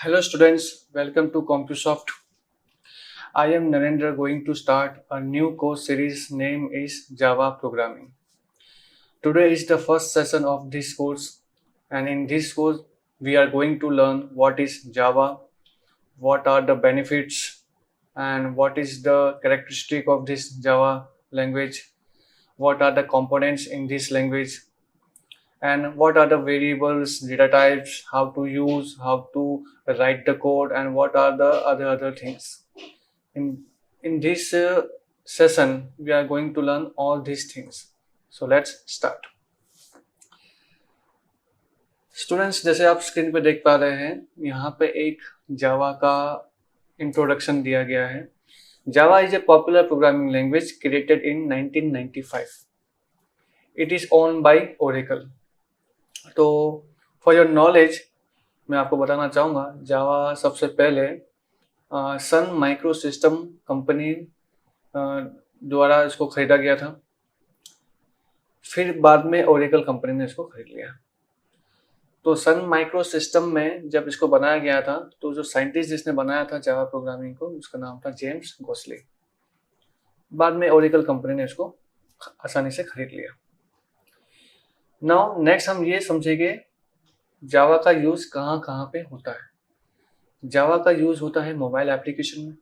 Hello students, welcome to CompuSoft. I am Narendra going to start a new course series name is Java Programming. Today is the first session of this course and in this course we are going to learn what is Java, what are the benefits and what is the characteristic of this Java language, what are the components in this language and what are the variables, data types, how to use, how to write the code and what are the other things. In this session we are going to learn all these things. So let's start. Students, जैसे आप screen पे देख पा रहे हैं यहाँ पे एक जावा का इंट्रोडक्शन दिया गया है. Java is a popular programming language created in 1995. It is owned by Oracle. तो फॉर योर नॉलेज मैं आपको बताना चाहूँगा जावा सबसे पहले सन माइक्रो सिस्टम कंपनी द्वारा इसको खरीदा गया था. फिर बाद में ओरेकल कंपनी ने इसको खरीद लिया. तो सन माइक्रो सिस्टम में जब इसको बनाया गया था तो जो साइंटिस्ट जिसने बनाया था जावा प्रोग्रामिंग को उसका नाम था जेम्स गोसले. बाद में ओरेकल कंपनी ने इसको आसानी से खरीद लिया. नाउ नेक्स्ट हम ये समझेंगे जावा का यूज कहाँ कहाँ पे होता है. जावा का यूज होता है मोबाइल एप्लीकेशन में,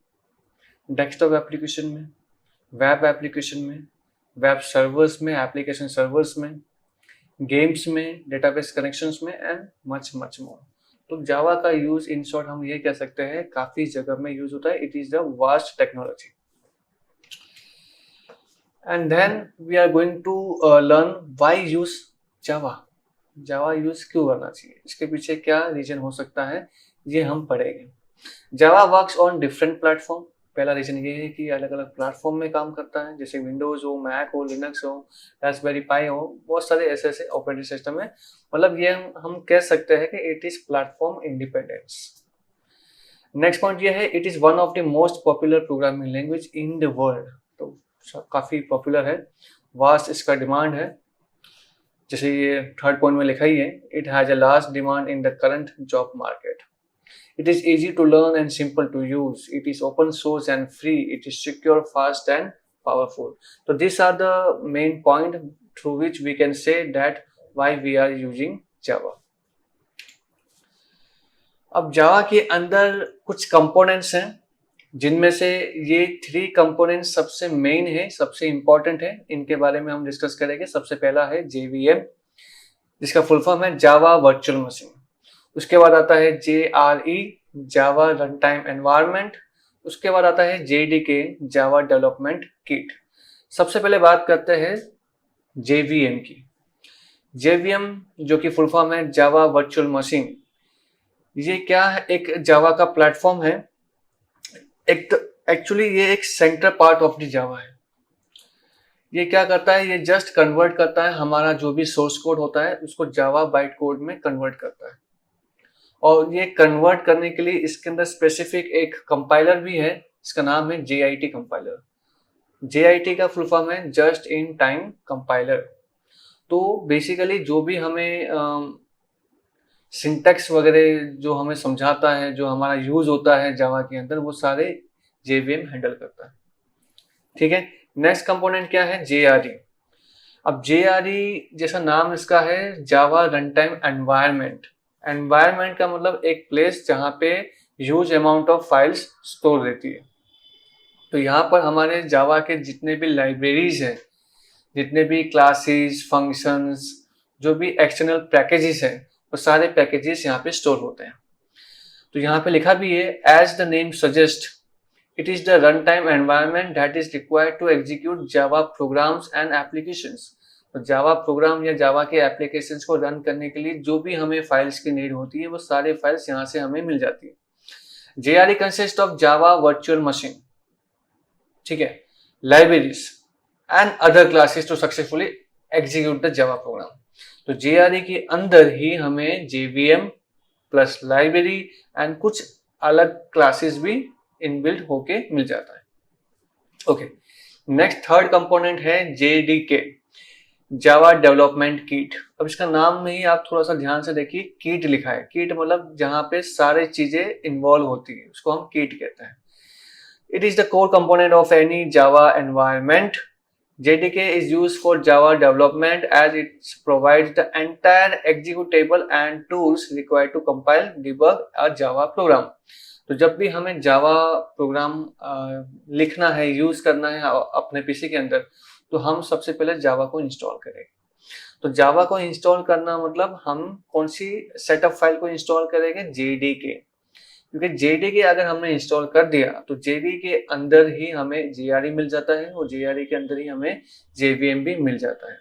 डेस्कटॉप एप्लीकेशन में, वेब एप्लीकेशन में, वेब सर्वर्स में, एप्लीकेशन सर्वर्स में, गेम्स में, डेटाबेस कनेक्शंस में एंड मच मोर. तो जावा का यूज इन शॉर्ट हम ये कह सकते हैं काफी जगह में यूज होता है. It is the vast technology. And then we are going to learn why use Java. Java use क्यों करना चाहिए, इसके पीछे क्या रीजन हो सकता है, ये हम पढ़ेंगे. जावा वर्क्स ऑन डिफरेंट प्लेटफॉर्म. पहला रीजन ये है कि अलग अलग प्लेटफॉर्म में काम करता है, जैसे विंडोज हो, मैक हो, लिनक्स हो, रास्पबेरी पाई हो, बहुत सारे ऐसे ऑपरेटिंग सिस्टम है. मतलब ये हम कह सकते हैं कि it is platform independence. Next point ये है it is one of the most popular programming language in the world. तो काफी पॉपुलर है, वास्ट इसका डिमांड है. जैसे ये थर्ड पॉइंट में लिखा ही है, it has a large demand in the current job market. It is easy to learn and simple to use. It is open source and free. It is secure, fast and powerful. So these are the main point through which we can say that why we are using Java. अब Java के अंदर कुछ components हैं जिनमें से ये 3 components सबसे main है, सबसे important है. इनके बारे में हम डिस्कस करेंगे. सबसे पहला है JVM, जिसका फुल फॉर्म है जावा वर्चुअल मशीन. उसके बाद आता है JRE, जावा रन टाइम एनवायरनमेंट. उसके बाद आता है JDK, जावा डेवलपमेंट किट. सबसे पहले बात करते हैं JVM की. JVM जो कि फुल फॉर्म है जावा वर्चुअल मशीन. ये क्या है, एक जावा का प्लेटफॉर्म है. एक्चुअली ये एक centre part of the Java है. ये क्या करता है, ये जस्ट कन्वर्ट करता है हमारा जो भी सोर्स कोड होता है उसको जावा बाइट कोड में कन्वर्ट करता है. और ये कन्वर्ट करने के लिए इसके अंदर स्पेसिफिक एक कंपाइलर भी है, इसका नाम है JIT कंपाइलर. JIT का फुल फॉर्म है जस्ट इन टाइम कंपाइलर. तो बेसिकली जो भी हमें सिंटैक्स वगैरह जो हमें समझाता है, जो हमारा यूज होता है जावा के अंदर, वो सारे JVM हैंडल करता है. ठीक है. नेक्स्ट कंपोनेंट क्या है, JRE. अब JRE जैसा नाम इसका है जावा रन टाइम एनवायरनमेंट. एनवायरनमेंट का मतलब एक प्लेस जहाँ पे huge amount of files store रहती है. तो यहाँ पर हमारे जावा के जितने भी लाइब्रेरीज हैं, जितने भी क्लासेस, फंक्शंस, जो भी एक्सटर्नल पैकेजेस हैं, वो सारे पैकेजेस यहाँ पे स्टोर होते हैं. तो यहाँ पे लिखा भी है as the name suggest it is the run time environment that is required to execute Java programs and applications. तो जावा प्रोग्राम या जावा के एप्लीकेशंस को रन करने के लिए जो भी हमें फाइल्स की नीड होती है वो सारे फाइल्स यहाँ से हमें मिल जाती है. JRE consist of Java virtual machine, ठीक है, libraries and other classes to successfully execute the Java program. तो JRE के अंदर ही हमें JVM प्लस लाइब्रेरी एंड कुछ अलग क्लासेस भी इनबिल्ट होके मिल जाता है. ओके. नेक्स्ट थर्ड कंपोनेंट है JDK. Java development kit. अब इसका नाम में ही आप थोड़ा सा ध्यान से देखिए, किट लिखा है। किट मतलब जहां पे सारी चीजें इन्वॉल्व होती है उसको हम किट कहते हैं। It is the core component of any Java environment. JDK is used for Java development as it provides the entire executable and tools required to compile, debug a Java program। तो जब भी हमें Java program लिखना है, use करना है अपने PC के अंदर, तो हम सबसे पहले जावा को इंस्टॉल करेंगे। तो जावा को इंस्टॉल करना मतलब हम कौन सी सेटअप फाइल को इंस्टॉल करेंगे? JDK। क्योंकि JDK अगर हमने इंस्टॉल कर दिया तो JDK के अंदर ही हमें JRE मिल जाता है और JRE के अंदर ही हमें JVM भी मिल जाता है।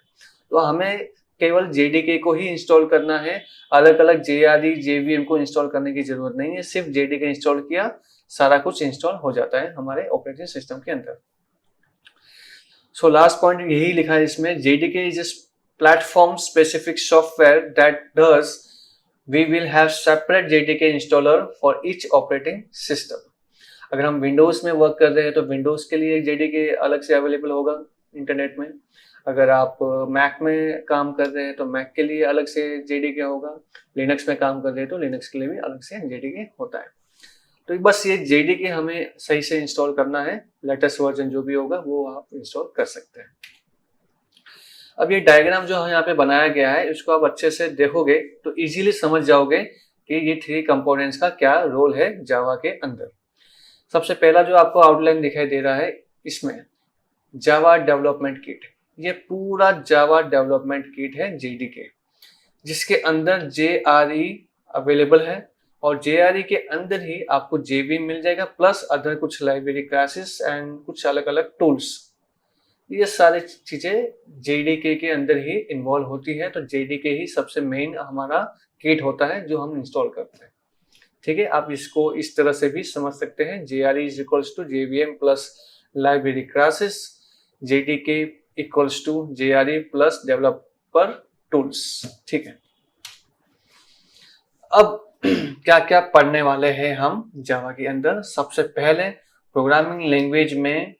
तो हमें केवल JDK को ही इंस्टॉल करना है, अलग अलग JRE JVM को इंस्टॉल करने की जरूरत नहीं है। सिर्फ JDK इंस्टॉल किया, सारा कुछ इंस्टॉल हो जाता है हमारे ऑपरेटिंग सिस्टम के अंदर। सो लास्ट पॉइंट यही लिखा है इसमें, JDK is a platform specific software that does we will have separate JDK installer for each operating system। अगर हम विंडोज में वर्क कर रहे हैं तो विंडोज के लिए JDK अलग से अवेलेबल होगा इंटरनेट में। अगर आप मैक में काम कर रहे हैं तो मैक के लिए अलग से JDK होगा। लिनक्स में काम कर रहे हैं तो लिनक्स के लिए भी अलग से JDK होता है। तो बस ये JDK हमें सही से इंस्टॉल करना है, लेटेस्ट वर्जन जो भी होगा वो आप इंस्टॉल कर सकते हैं। अब ये डायग्राम जो यहाँ पे बनाया गया है इसको आप अच्छे से देखोगे तो इजीली समझ जाओगे कि ये 3 कंपोनेंट्स का क्या रोल है जावा के अंदर। सबसे पहला जो आपको आउटलाइन दिखाई दे रहा है इसमें जावा डेवलपमेंट किट, ये पूरा जावा डेवलपमेंट किट है JDK, जिसके अंदर JRE अवेलेबल है और JRE के अंदर ही आपको JVM मिल जाएगा प्लस अदर कुछ लाइब्रेरी क्लासेस एंड कुछ अलग अलग टूल्स। ये सारी चीजें JDK के अंदर ही इन्वॉल्व होती है। तो JDK ही सबसे मेन हमारा किट होता है जो हम इंस्टॉल करते हैं। ठीक है, आप इसको इस तरह से भी समझ सकते हैं, JRE is equals to JVM plus library classes, JDK equals to JRE plus developer tools. ठीक है, अब क्या क्या पढ़ने वाले हैं हम जावा के अंदर। सबसे पहले प्रोग्रामिंग लैंग्वेज में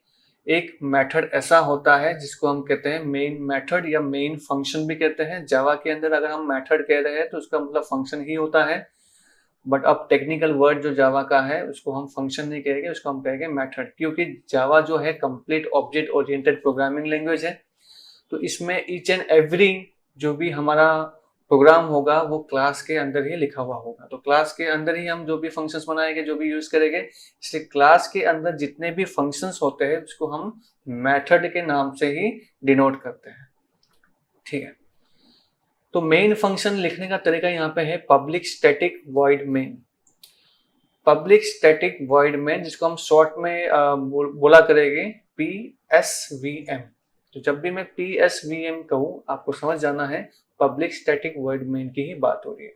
एक मेथड ऐसा होता है जिसको हम कहते हैं मेन मेथड या मेन फंक्शन भी कहते हैं। जावा के अंदर अगर हम मेथड कह रहे हैं तो उसका मतलब फंक्शन ही होता है, बट अब टेक्निकल वर्ड जो जावा का है उसको हम फंक्शन नहीं कहेंगे, उसको हम कहेंगे मेथड। क्योंकि जावा जो है complete object oriented programming language है, तो इसमें ईच एंड एवरी जो भी हमारा प्रोग्राम होगा वो क्लास के अंदर ही लिखा हुआ होगा। तो क्लास के अंदर ही हम जो भी फंक्शंस बनाएंगे, जो भी यूज करेंगे, इसलिए क्लास के अंदर जितने भी फंक्शंस होते हैं उसको हम मेथड के नाम से ही डिनोट करते हैं। ठीक है, तो मेन फंक्शन लिखने का तरीका यहाँ पे है public static void main. Public static void main जिसको हम शॉर्ट में बोला करेंगे PSVM। तो जब भी मैं PSVM कहूँ आपको समझ जाना है पब्लिक स्टैटिक वॉइड मेन की ही बात हो रही है।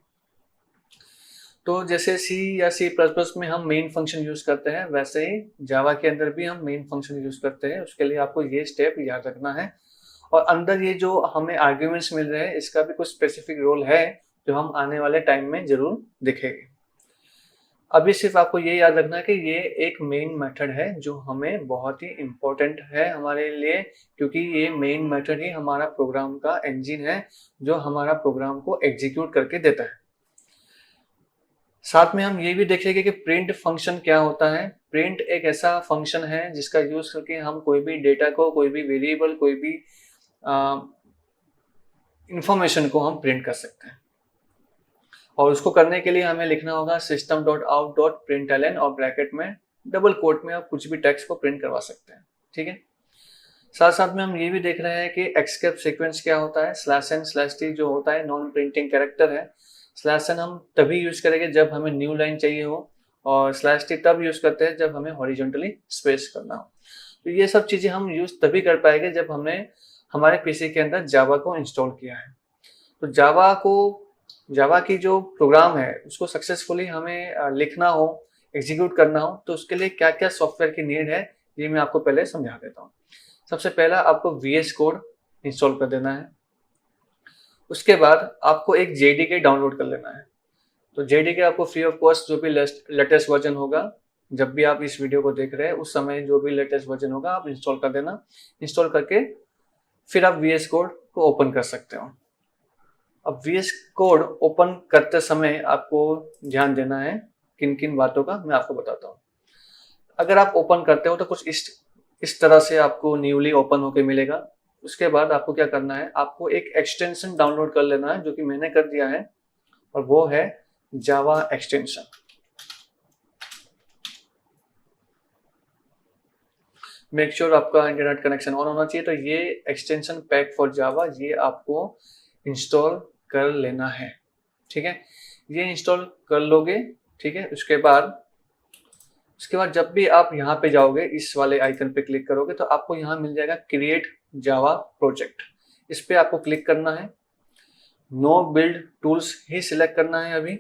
तो जैसे C या C++ में हम मेन फंक्शन यूज करते हैं, वैसे ही जावा के अंदर भी हम मेन फंक्शन यूज करते हैं। उसके लिए आपको ये स्टेप याद रखना है। और अंदर ये जो हमें आर्ग्यूमेंट्स मिल रहे हैं इसका भी कुछ स्पेसिफिक रोल है जो हम आने वाले टाइम में जरूर दिखेंगे। अभी सिर्फ आपको ये याद रखना है कि ये एक मेन मेथड है जो हमें बहुत ही इम्पोर्टेंट है हमारे लिए, क्योंकि ये मेन मेथड ही हमारा प्रोग्राम का इंजन है जो हमारा प्रोग्राम को एग्जीक्यूट करके देता है। साथ में हम ये भी देखेंगे कि प्रिंट फंक्शन क्या होता है। प्रिंट एक ऐसा फंक्शन है जिसका यूज करके हम कोई भी डेटा को, कोई भी वेरिएबल, कोई भी इंफॉर्मेशन को हम प्रिंट कर सकते हैं। और उसको करने के लिए हमें लिखना होगा system.out.println और ब्रैकेट में डबल कोट में आप कुछ भी टेक्स्ट को प्रिंट करवा सकते हैं। ठीक है, साथ साथ में हम ये भी देख रहे हैं कि एस्केप सीक्वेंस क्या होता है। /n/t जो होता है नॉन प्रिंटिंग कैरेक्टर है। /n हम तभी यूज करेंगे जब हमें न्यू लाइन चाहिए हो, और /t तब यूज करते हैं जब हमें हॉरिजॉन्टली स्पेस करना हो। तो ये सब चीजें हम यूज तभी कर पाएंगे जब हमने हमारे पीसी के अंदर जावा को इंस्टॉल किया है। तो जावा की जो प्रोग्राम है उसको सक्सेसफुली हमें लिखना हो, एग्जीक्यूट करना हो, तो उसके लिए क्या क्या सॉफ्टवेयर की नीड है ये मैं आपको पहले समझा देता हूँ। सबसे पहला आपको VS कोड इंस्टॉल कर देना है। उसके बाद आपको एक JDK डाउनलोड कर लेना है। तो JDK आपको फ्री ऑफ कॉस्ट जो भी लेटेस्ट वर्जन होगा, जब भी आप इस वीडियो को देख रहे हैं उस समय जो भी लेटेस्ट वर्जन होगा आप इंस्टॉल कर देना। इंस्टॉल करके फिर आप VS कोड को ओपन कर सकते हो। अब VS कोड ओपन करते समय आपको ध्यान देना है किन किन बातों का, मैं आपको बताता हूँ। अगर आप ओपन करते हो तो कुछ इस तरह से आपको न्यूली ओपन होके मिलेगा। उसके बाद आपको क्या करना है, आपको एक एक्सटेंशन डाउनलोड कर लेना है, जो कि मैंने कर दिया है, और वो है जावा एक्सटेंशन। मेक श्योर आपका इंटरनेट कनेक्शन ऑन होना चाहिए। तो ये एक्सटेंशन पैक फॉर जावा, ये आपको इंस्टॉल कर लेना है, ठीक है। ये इंस्टॉल कर लोगे, ठीक है। उसके बाद जब भी आप यहाँ पे जाओगे, इस वाले आइकन पे क्लिक करोगे तो आपको यहाँ मिल जाएगा क्रिएट जावा प्रोजेक्ट। इस पे आपको क्लिक करना है। नो बिल्ड टूल्स ही सिलेक्ट करना है अभी।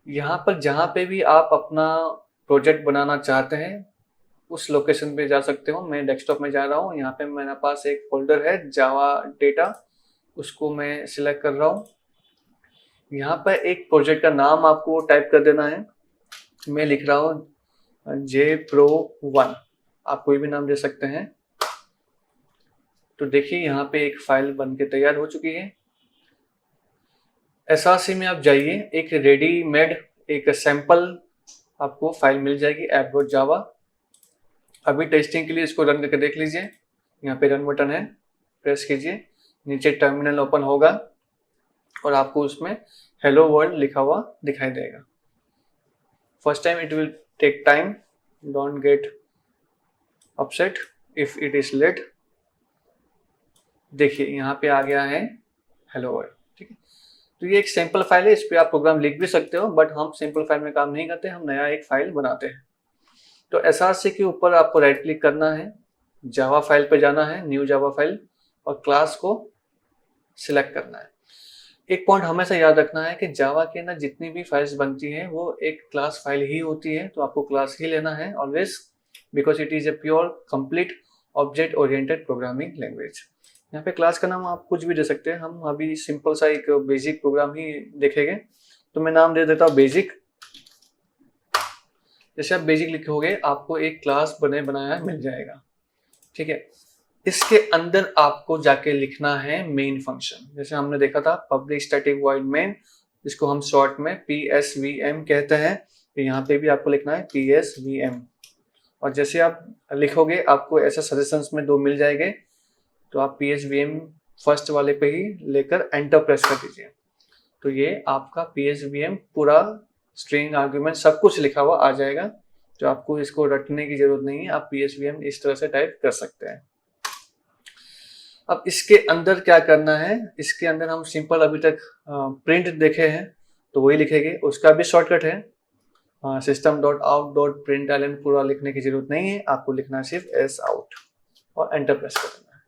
यहाँ पर जहाँ पे भी आप अपना प्रोजेक्ट बनाना चाहते हैं उस लोकेशन पे जा सकते हो। मैं डेस्कटॉप में जा रहा हूँ। यहाँ पे मेरे पास एक फोल्डर है जावा डेटा, उसको मैं सिलेक्ट कर रहा हूँ। यहाँ पर एक प्रोजेक्ट का नाम आपको टाइप कर देना है। मैं लिख रहा हूँ JPro1, आप कोई भी नाम दे सकते हैं। तो देखिए यहाँ पे एक फाइल बन के तैयार हो चुकी है। SRC में आप जाइए, एक रेडीमेड एक सैंपल आपको फाइल मिल जाएगी app.java। अभी टेस्टिंग के लिए इसको रन करके देख लीजिए। यहाँ पे रन बटन है, प्रेस कीजिए, नीचे टर्मिनल ओपन होगा और आपको उसमें हेलो वर्ल्ड लिखा हुआ दिखाई देगा। First time it will take time, don't get upset if it is late. देखिए यहाँ पे आ गया है हेलो वर्ल्ड, ठीक है। तो ये एक सैंपल फाइल है, इस पे आप प्रोग्राम लिख भी सकते हो, बट हम सिंपल फाइल में काम नहीं करते, हम नया एक फाइल बनाते हैं। तो SRC के ऊपर आपको राइट क्लिक करना है, जावा फाइल पे जाना है, न्यू जावा फाइल, और क्लास को सिलेक्ट करना है। एक पॉइंट हमेशा याद रखना है कि जावा के अंदर जितनी भी फाइल्स बनती हैं वो एक क्लास फाइल ही होती है, तो आपको क्लास ही लेना है always, because it is a pure complete object oriented programming language. यहाँ पे क्लास का नाम आप कुछ भी दे सकते हैं। हम अभी सिंपल सा एक बेसिक प्रोग्राम ही देखेंगे, तो मैं नाम दे देता हूँ बेसिक। जैसे आप बेसिक लिखोगे आपको एक क्लास बनाया मिल जाएगा, ठीक है। इसके अंदर आपको जाके लिखना है मेन फंक्शन। जैसे हमने देखा था पब्लिक स्टैटिक वॉइड मेन, जिसको हम शॉर्ट में PSVM कहते हैं। तो यहाँ पे भी आपको लिखना है PSVM, और जैसे आप लिखोगे आपको ऐसे सजेशंस में 2 मिल जाएंगे, तो आप PSVM फर्स्ट वाले पे ही लेकर एंटर प्रेस कर दीजिए। तो ये आपका PSVM पूरा स्ट्रिंग आर्ग्यूमेंट सब कुछ लिखा हुआ आ जाएगा, तो आपको इसको रटने की जरूरत नहीं है। आप PSVM इस तरह से टाइप कर सकते हैं। अब इसके अंदर क्या करना है, इसके अंदर हम सिंपल अभी तक प्रिंट देखे हैं तो वही लिखेंगे। उसका भी शॉर्टकट है system.out.println, पूरा लिखने की जरूरत नहीं है, आपको लिखना है सिर्फ sout और एंटर प्रेस कर देना है।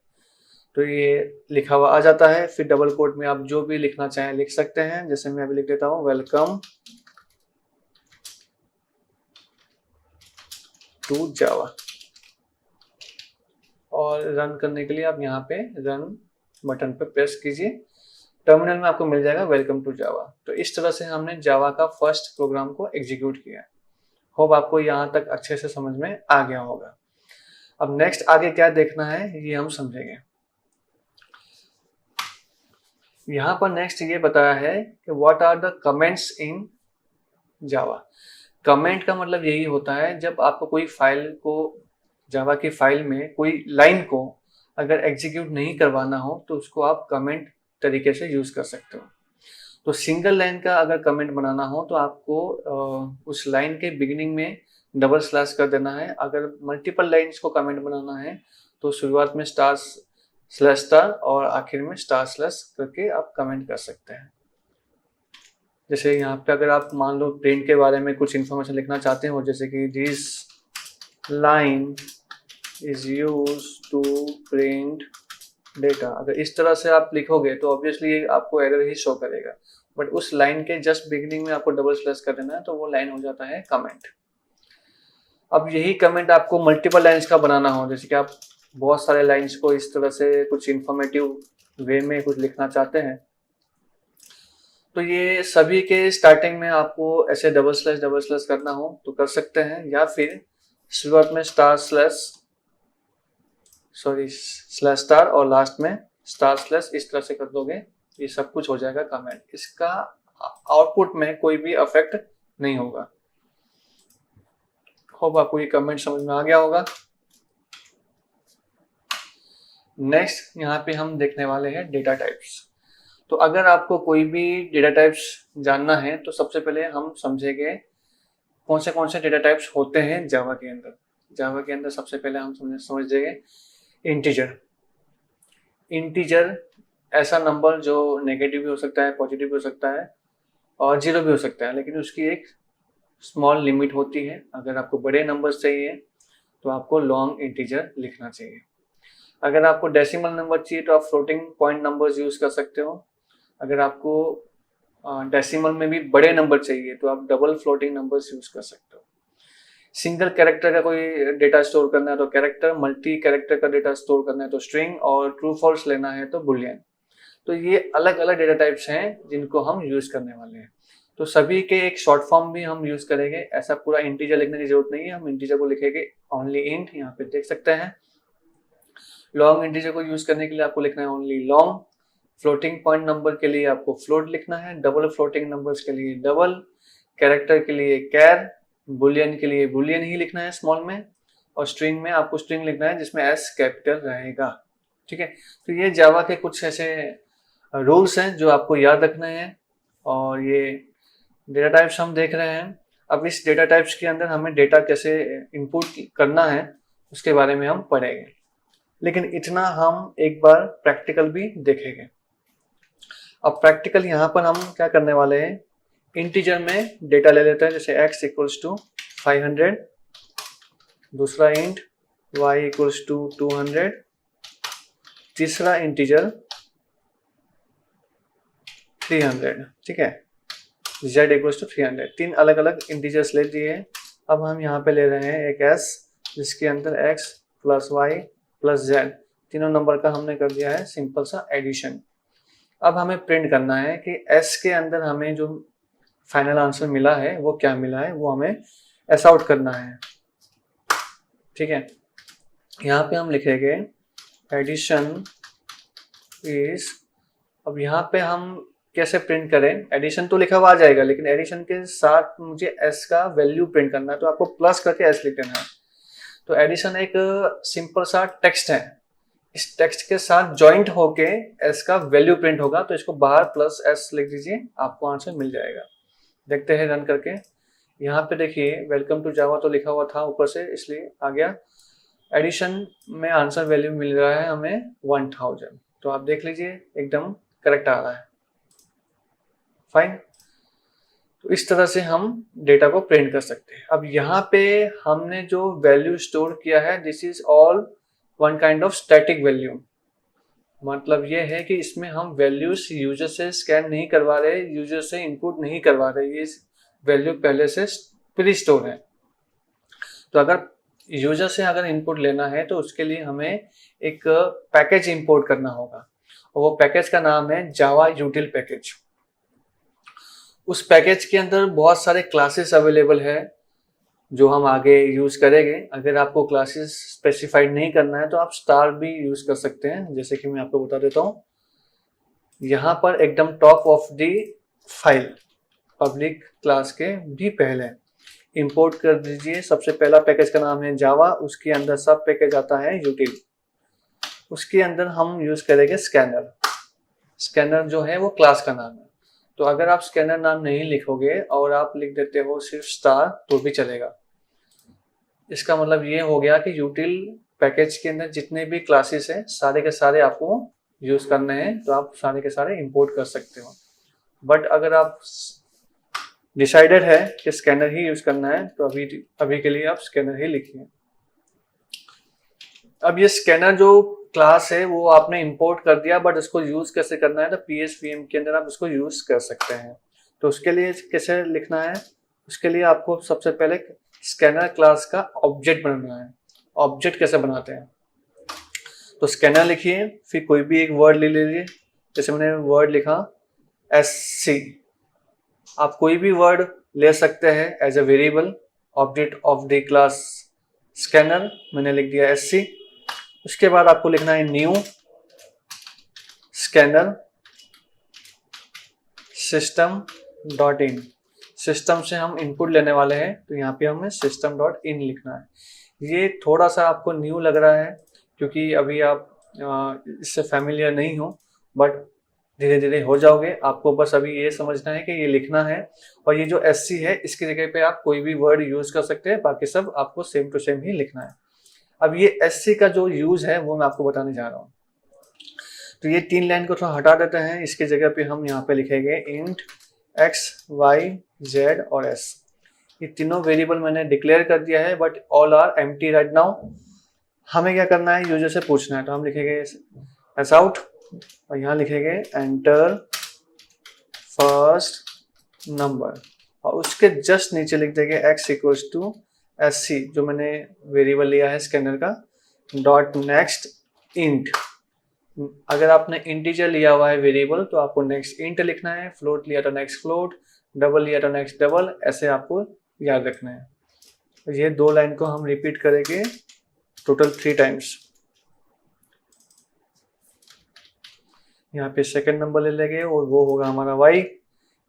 तो ये लिखा हुआ आ जाता है। फिर डबल कोट में आप जो भी लिखना चाहें लिख सकते हैं। जैसे मैं अभी लिख देता हूँ वेलकम टू जावा, और रन करने के लिए आप यहाँ पे रन बटन पे प्रेस कीजिए। टर्मिनल में आपको मिल जाएगा वेलकम टू जावा। तो इस तरह से हमने जावा का फर्स्ट प्रोग्राम को एग्जीक्यूट किया। होप आपको यहाँ तक अच्छे से समझ में आ गया होगा। अब नेक्स्ट आगे क्या देखना है ये हम समझेंगे। यहाँ पर नेक्स्ट ये बताया है कि what are the comments in Java. Comment का मतलब यही होता है जब आपको कोई फाइल को, जावा की फाइल में कोई लाइन को अगर एग्जीक्यूट नहीं करवाना हो तो उसको आप कमेंट तरीके से यूज कर सकते हो। तो सिंगल लाइन का अगर कमेंट बनाना हो तो आपको उस लाइन के बिगिनिंग में डबल स्लैश कर देना है। अगर मल्टीपल लाइन्स को कमेंट बनाना है तो शुरुआत में स्टार स्लैश स्टार और आखिर में स्टार स्लैश करके आप कमेंट कर सकते हैं। जैसे यहाँ पे अगर आप मान लो प्रिंट के बारे में कुछ इन्फॉर्मेशन लिखना चाहते हो, जैसे कि this line is used to print data, अगर इस तरह से आप लिखोगे तो ऑब्वियसली आपको एरर ही शो करेगा। बट उस लाइन के जस्ट बिगिनिंग में आपको डबल स्लैश कर देना है तो वो लाइन हो जाता है कमेंट। अब यही कमेंट आपको मल्टीपल लाइंस का बनाना हो, जैसे कि आप बहुत सारे लाइंस को इस तरह से कुछ इंफॉर्मेटिव वे में कुछ लिखना चाहते हैं, तो ये सभी के स्टार्टिंग में आपको ऐसे डबल स्लैश करना हो तो कर सकते हैं, या फिर शुरुआत में star slash sorry slash star और लास्ट में स्टार स्लैश, इस तरह से कर दोगे, ये सब कुछ हो जाएगा कमेंट। इसका आउटपुट में कोई भी अफेक्ट नहीं होगा। होप आपको ये कमेंट समझ में आ गया होगा। नेक्स्ट यहाँ पे हम देखने वाले हैं डेटा टाइप्स। तो अगर आपको कोई भी डेटा टाइप्स जानना है तो सबसे पहले हम समझेंगे कौन से डेटा टाइप्स होते हैं जावा के अंदर। जावा के अंदर सबसे पहले हम समझ जाएंगे इंटीजर। इंटीजर ऐसा नंबर जो नेगेटिव भी हो सकता है, पॉजिटिव भी हो सकता है और जीरो भी हो सकता है, लेकिन उसकी एक स्मॉल लिमिट होती है। अगर आपको बड़े नंबर्स चाहिए तो आपको लॉन्ग इंटीजर लिखना चाहिए। अगर आपको डेसिमल नंबर चाहिए तो आप फ्लोटिंग पॉइंट नंबर्स यूज कर सकते हो। अगर आपको डेसिमल में भी बड़े नंबर चाहिए तो आप डबल फ्लोटिंग नंबर्स यूज कर सकते हो। सिंगल कैरेक्टर का कोई डेटा स्टोर करना है तो कैरेक्टर, मल्टी कैरेक्टर का डेटा स्टोर करना है तो स्ट्रिंग, और ट्रू फॉल्स लेना है तो बुलियन। तो ये अलग अलग डेटा टाइप्स हैं जिनको हम यूज करने वाले हैं। तो सभी के एक शॉर्ट फॉर्म भी हम यूज करेंगे। ऐसा पूरा इंटीजर लिखने की जरूरत नहीं है, हम इंटीजर को लिखेंगे ओनली इंट, यहाँ पे देख सकते हैं। लॉन्ग इंटीजर को यूज करने के लिए आपको लिखना है only long. Floating point number के लिए आपको फ्लोट लिखना है, डबल फ्लोटिंग नंबर्स के लिए डबल, कैरेक्टर के लिए कैर, बुलियन के लिए बुलियन ही लिखना है स्मॉल में, और स्ट्रिंग में आपको स्ट्रिंग लिखना है जिसमें एस कैपिटल रहेगा। ठीक है, तो ये जावा के कुछ ऐसे रूल्स हैं जो आपको याद रखने हैं। और ये डेटा टाइप्स हम देख रहे हैं। अब इस डेटा टाइप्स के अंदर हमें डेटा कैसे इनपुट करना है उसके बारे में हम पढ़ेंगे, लेकिन इतना हम एक बार प्रैक्टिकल भी देखेंगे। अब प्रैक्टिकल यहाँ पर हम क्या करने वाले हैं, इंटीजर में डेटा ले लेते हैं, जैसे x इक्वल्स टू 500, दूसरा इंट y इक्वल्स टू 200, तीसरा इंटीजर 300। ठीक है, z इक्वल्स टू 300। तीन अलग अलग इंटीजर्स ले लिए। अब हम यहाँ पे ले रहे हैं एक s जिसके अंदर x plus y plus z, तीनों नंबर का हमने कर दिया है सिंपल सा एडिशन। अब हमें प्रिंट करना है कि s के अंदर हमें जो फाइनल आंसर मिला है वो क्या मिला है, वो हमें एस आउट करना है। ठीक है, यहाँ पे हम लिखेंगे एडिशन इज, अब यहाँ पे हम कैसे प्रिंट करें, एडिशन तो लिखा हुआ आ जाएगा, लेकिन एडिशन के साथ मुझे s का वैल्यू प्रिंट करना है, तो आपको प्लस करके s लिख देना है। तो एडिशन एक सिंपल सा टेक्स्ट है, इस टेक्स्ट के साथ ज्वाइंट होके s का वैल्यू प्रिंट होगा, तो इसको बाहर प्लस s लिख दीजिए, आपको आंसर मिल जाएगा। देखते हैं रन करके। यहाँ पे देखिए वेलकम टू जावा तो लिखा हुआ था ऊपर से, इसलिए आ गया। एडिशन में आंसर वैल्यू मिल रहा है हमें 1000, तो आप देख लीजिए एकदम करेक्ट आ रहा है। फाइन, तो इस तरह से हम डेटा को प्रिंट कर सकते हैं। अब यहाँ पे हमने जो वैल्यू स्टोर किया है, this is all one kind of static value. मतलब ये है कि इसमें हम वैल्यूज यूजर से स्कैन नहीं करवा रहे, यूजर से इनपुट नहीं करवा रहे, ये वैल्यू पहले से प्री स्टोर है। तो अगर यूजर से अगर इनपुट लेना है तो उसके लिए हमें एक पैकेज इंपोर्ट करना होगा, और वो पैकेज का नाम है जावा यूटिल पैकेज। उस पैकेज के अंदर बहुत सारे क्लासेस अवेलेबल है जो हम आगे यूज करेंगे। अगर आपको क्लासेस स्पेसिफाइड नहीं करना है तो आप स्टार भी यूज कर सकते हैं, जैसे कि मैं आपको बता देता हूँ। यहाँ पर एकदम top of the file public class के भी पहले इंपोर्ट कर दीजिए। सबसे पहला पैकेज का नाम है जावा, उसके अंदर सब पैकेज आता है यूटिल। उसके अंदर हम यूज करेंगे स्कैनर। स्कैनर जो है वो क्लास का नाम है, तो अगर आप स्कैनर नाम नहीं लिखोगे और आप लिख देते हो सिर्फ स्टार तो भी चलेगा। इसका मतलब ये हो गया कि यूटिल पैकेज के अंदर जितने भी क्लासेस हैं सारे के सारे आपको यूज करने हैं, तो आप सारे के सारे इंपोर्ट कर सकते हो। बट अगर आप डिसाइडेड है कि स्कैनर ही यूज करना है तो अभी के लिए आप स्कैनर ही लिखिए। अब ये स्कैनर जो क्लास है वो आपने इंपोर्ट कर दिया, बट उसको यूज कैसे करना है तो PSVM के अंदर आप उसको यूज कर सकते हैं। तो उसके लिए कैसे लिखना है, उसके लिए आपको सबसे पहले स्कैनर क्लास का ऑब्जेक्ट बनाना है। ऑब्जेक्ट कैसे बनाते हैं, तो स्कैनर लिखिए, फिर कोई भी एक वर्ड ले लीजिए। जैसे मैंने वर्ड लिखा SC, आप कोई भी वर्ड ले सकते हैं as a variable. Object of the class scanner मैंने लिख दिया SC। उसके बाद आपको लिखना है new scanner system dot in. System से हम इनपुट लेने वाले हैं, तो यहाँ पे हमें सिस्टम डॉट इन लिखना है। ये थोड़ा सा आपको न्यू लग रहा है क्योंकि अभी आप इससे फैमिलियर नहीं हो, बट धीरे धीरे हो जाओगे। आपको बस अभी ये समझना है कि ये लिखना है, और ये जो SC है इसकी जगह पे आप कोई भी वर्ड यूज कर सकते हैं, बाकी सब आपको सेम टू सेम ही लिखना है। अब ये SC का जो यूज है वो मैं आपको बताने जा रहा हूँ। तो ये 3 लाइन को थोड़ा हटा देते हैं, इसकी जगह पे हम यहाँ पे लिखेंगे इंट x, y, z और s। ये तीनों वेरिएबल मैंने डिक्लेयर कर दिया है, but all are empty right now. हमें क्या करना है, यूजर से पूछना है, तो हम लिखेंगे एस आउट और यहाँ लिखेंगे एंटर फर्स्ट नंबर, और उसके जस्ट नीचे लिख देंगे x इक्वल्स टू SC जो मैंने वेरिएबल लिया है स्कैनर का, डॉट नेक्स्ट इंट। अगर आपने इंटीजर लिया हुआ है वेरिएबल तो आपको नेक्स्ट इंट लिखना है, फ्लोट लिया तो नेक्स्ट फ्लोट, डबल लिया तो नेक्स्ट डबल, ऐसे आपको याद रखना है। तो ये 2 लाइन को हम रिपीट करेंगे टोटल 3 टाइम्स। यहाँ पे सेकंड नंबर ले लेंगे और वो होगा हमारा y।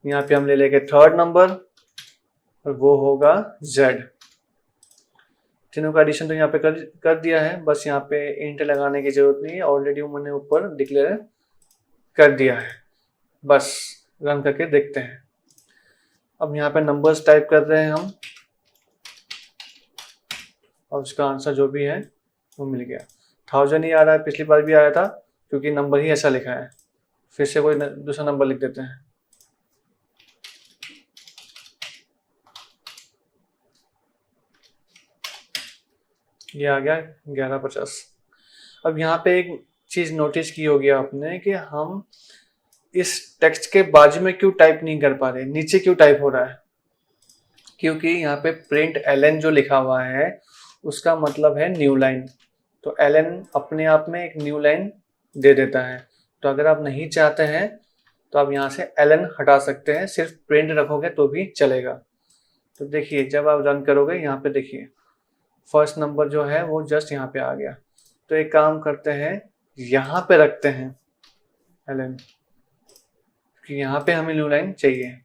यहाँ पे हम ले लेंगे थर्ड नंबर और वो होगा z। तीनों का एडिशन तो यहाँ पे कर दिया है, बस यहाँ पे इंट लगाने की जरूरत नहीं है, ऑलरेडी मैंने ऊपर डिक्लेयर कर दिया है। बस रन करके देखते हैं। अब यहाँ पे नंबर्स टाइप कर रहे हैं हम, और उसका आंसर जो भी है वो मिल गया। 1000 ही आ रहा है, पिछली बार भी आया था क्योंकि नंबर ही ऐसा लिखा है। फिर से कोई दूसरा नंबर लिख देते हैं। ये आ गया 1150। अब यहाँ पे एक चीज नोटिस की होगी आपने कि हम इस टेक्स्ट के बाजू में क्यों टाइप नहीं कर पा रहे, नीचे क्यों टाइप हो रहा है, क्योंकि यहाँ पे प्रिंट ln जो लिखा हुआ है उसका मतलब है न्यू लाइन। तो ln अपने आप में एक न्यू लाइन दे देता है। तो अगर आप नहीं चाहते हैं तो आप यहाँ से ln हटा सकते हैं, सिर्फ प्रिंट रखोगे तो भी चलेगा। तो देखिए जब आप रन करोगे यहाँ पे देखिए फर्स्ट नंबर जो है वो जस्ट यहाँ पे आ गया। तो एक काम करते हैं, यहाँ पे रखते हैं ln, कि यहाँ पे हमें न्यू लाइन चाहिए।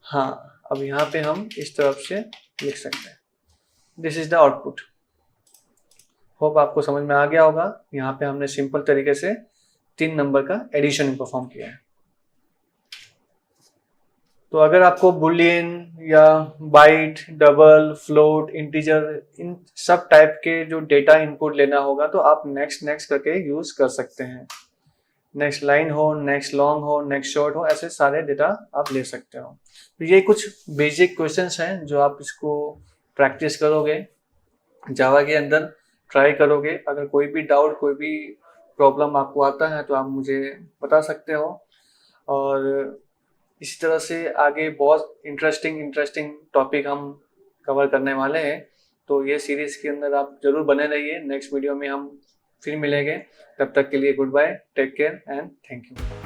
हाँ, अब यहाँ पे हम इस तरफ से लिख सकते हैं। This is the output. Hope आपको समझ में आ गया होगा। यहाँ पे हमने सिंपल तरीके से 3 नंबर का एडिशन परफॉर्म किया है। तो अगर आपको बुलियन या बाइट, डबल, फ्लोट, इंटीजर, इन सब टाइप के जो डेटा इनपुट लेना होगा तो आप नेक्स्ट करके यूज कर सकते हैं। नेक्स्ट लाइन हो, नेक्स्ट लॉन्ग हो, नेक्स्ट शॉर्ट हो, ऐसे सारे डेटा आप ले सकते हो। तो ये कुछ बेसिक क्वेश्चंस हैं जो आप इसको प्रैक्टिस करोगे, जावा के अंदर ट्राई करोगे। अगर कोई भी डाउट, कोई भी प्रॉब्लम आपको आता है तो आप मुझे बता सकते हो। और इसी तरह से आगे बहुत इंटरेस्टिंग टॉपिक हम कवर करने वाले हैं। तो ये सीरीज के अंदर आप जरूर बने रहिए। नेक्स्ट वीडियो में हम फिर मिलेंगे। तब तक के लिए goodbye, take care and thank you.